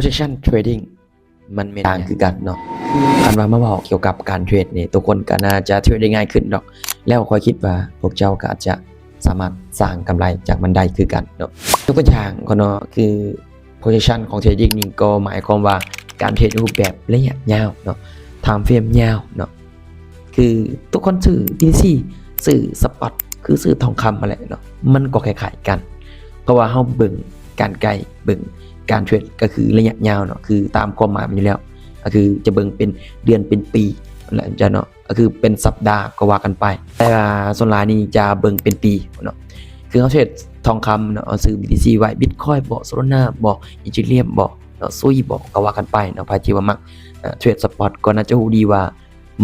position trading มันเป็นทางคือกันเนาะการว่ามาบอกเกี่ยวกับการเทรดเนี่ยทุกคนก็น่าจะเทรดได้ง่ายขึ้นดอกแล้วค่อยคิดว่าพวกเจ้าก็อาจจะสามารถสร้างกำไรจากมันได้คือกันเนาะยกตัวอย่างก็เนาะคือ position ของ trading นี่ก็หมายความว่าการเทรดรูปแบบระยะยาวเนาะ time frame ยาวเนาะคือทุกคนซื้อ BTC ซื้อสปอตคือซื้อทองคำอะไรเนาะมันก็คล้ายๆกันเพราะว่าเฮาเบิ่งการไกลเบิ่งการเทรดก็คือระยะยาวเนาะคือตามความหมายมันอยู่แล้วก็คือจะเบิ่งเป็นเดือนเป็นปีนั่นแหละจ้ะเนาะก็คือเป็นสัปดาห์ก็ว่ากันไปแต่ว่าส่วนหลายนี่จะเบิ่งเป็นปีเนาะคือเขาเทรดทองคำเนาะซื้อ BTC ไว้ Bitcoin บ่ Solana บ่ Ethereum บ่เนาะซุยบ่ก็ว่ากันไปเนาะพาที่ว่ามักเทรดสปอตก็น่าจะรู้ดีว่า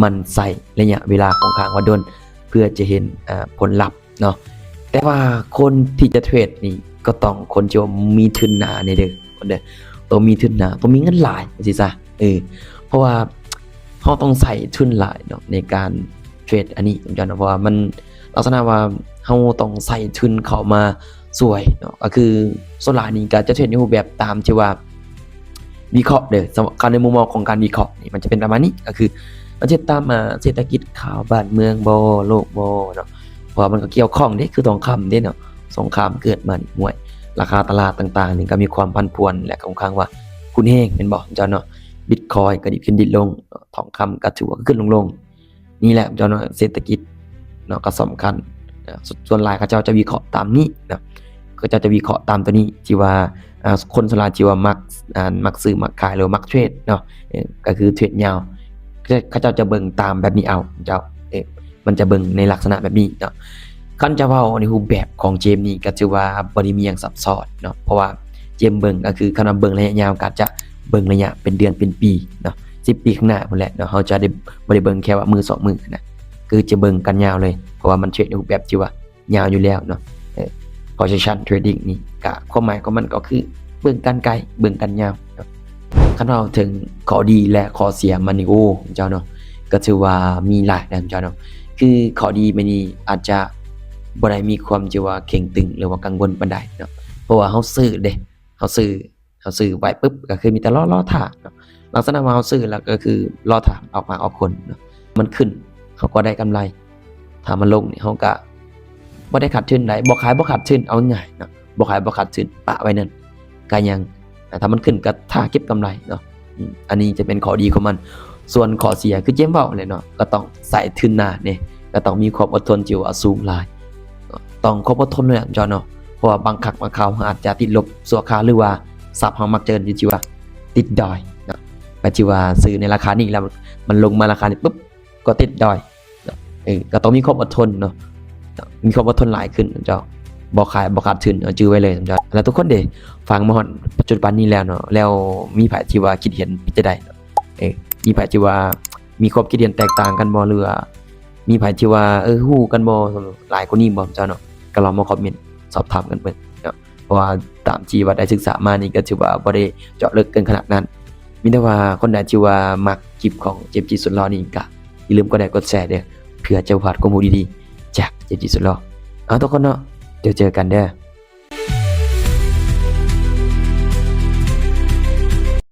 มันใส่ระยะเวลาของข้างว่าดนเพื่อจะเห็นผลลัพธ์เนาะแต่ว่าคนที่จะเทรดนี่ก็ต้องคนที่มีทุนหนาเนี่ยเด้อต้องมีทุนหนาต้องมีเงินหลายสิซะเพราะว่าเขาต้องใส่ทุนหลายเนาะในการเทรดอันนี้ผมจำนะเพราะว่ามันลักษณะว่าเขาต้องใส่ทุนเข้ามาสวยเนาะก็คือโซลานี่ก็จะเทรดในรูปแบบตามที่ว่าวิเคราะห์เด้อสำหรับการในมุมมองของการวิเคราะห์นี่มันจะเป็นประมาณนี้ก็คือมันจะตามเศรษฐกิจข่าวบ้านเมืองบ่โลกบ่เนาะเพราะมันก็เกี่ยวข้องเด้คือทองคำเด้เนาะสงครามเกิดมาห่วยราคาตลาดต่างๆนี่ก็มีความผันผวนและค่อนข้างว่าคุณแห้งเป็นบ่เจ้าเนาะ Bitcoin ก็ดิบขึ้นดิบลงทองคำก็ถือว่าขึ้นลงนี่แหละเจ้าเนาะเศรษฐกิจเนาะก็สำคัญส่วนหลายเขาเจ้าจะวิเคราะห์ตามนี้นะก็จะวิเคราะห์ตามตัวนี้ที่ว่าคนส่วนหลายที่ว่ามักซื้อมักขายหรือมักเทรดเนาะก็คือเทรดยาวเขาเจ้าจะเบิ่งตามแบบนี้เอาเจ้ามันจะเบิ่งในลักษณะแบบนี้เนาะคันจะเว้าในรูปแบบของเจมนี่ก็ถือว่าบ่ได้มีหยังซับซ้อนเนาะเพราะว่าเจมเบิ่งก็คือคันเบิ่งระยะยาวก็จะเบิ่งระยะเป็นเดือนเป็นปีเนาะ10ปีข้างหน้าพุ่นแหละเนาะเฮาจะได้บ่ได้เบิ่งแค่ว่ามือ2มือนะคือจะเบิ่งกันยาวเลยเพราะว่ามันเทรดในรูปแบบที่ว่ายาวอยู่แล้วเนาะposition trading นี่ก็ความหมายของมันก็คือเบิ่งกันไกลเบิ่งกันยาวเนาะคันเราถึงข้อดีและข้อเสียมันนี่โอ้เจ้าเนาะก็ถือว่ามีหลายนะเจ้าเนาะคือข้อดีมันนี่อาจจะบ่ได้มีความที่ว่าเข่งตึงหรือว่ากังวลปานใดเนาะเพราะว่าเฮาซื้อเด้เฮาซื้อไว้ปึ๊บก็คือมีแต่รอท่าเนาะลักษณะว่าเฮาซื้อแล้วก็คือรอท่าออกมาออกผลเนาะมันขึ้นเขาก็ได้กำไรถ้ามันลงนี่เฮาก็บ่ได้ขาดทุนได้บ่ขายบ่ขาดทุนเอาง่ายเนาะบ่ขายบ่ขาดทุนปะไว้นั่นก็ยังถ้ามันขึ้นก็ท่าเก็บกำไรเนาะอันนี้จะเป็นข้อดีของมันส่วนข้อเสียคือเจมเว้าเลยเนาะก็ต้องใส่ทุนหน้านี่ก็ต้องมีความอดทนที่ว่าสูงหลายต้องความอดทนเลยเจ้าเนาะเพราะว่าบางครั้งบางคราวอาจจะติดลบชั่วคราวหรือว่าศัพท์เฮามักเจออยู่ที่ว่าติดดอยเนาะก็ที่ว่าซื้อในราคานี้แล้วมันลงมาราคานี้ปุ๊บก็ติดดอยก็ต้องมีความอดทนเนาะมีความอดทนหลายขึ้นเจ้าบ่ขายบ่ขาดทุนจื้อไว้เลยเจ้าแล้วทุกคนเด้ฟังมาฮอดปัจจุบันนี้แล้วเนาะแล้วมีไผที่ว่าคิดเห็นเป็นจังได๋มีไผที่ว่ามีความคิดเห็นแตกต่างกันบ่หรือว่ามีไผที่ว่าฮู้กันบ่หลายกว่านี้บ่เจ้าเนาะก็ลองมาคอมเมนต์สอบถามกันเบิ่งเนาะเพราะว่าตามที่ว่าได้ศึกษามานี่ก็ถือว่าบ่ได้เจาะลึกเกินขนาดนั้นมีแต่ว่าคนใดที่ว่ามักคลิปของเจมส์จิสุดหล่อนี่ก็อย่าลืมกดไลค์กดแชร์เด้อเพื่อจะพลาดข้อมูลดีๆจากเจมส์จิสุดหล่อเอาทุกคนเนาะเดี๋ยวเจอกันเด้อ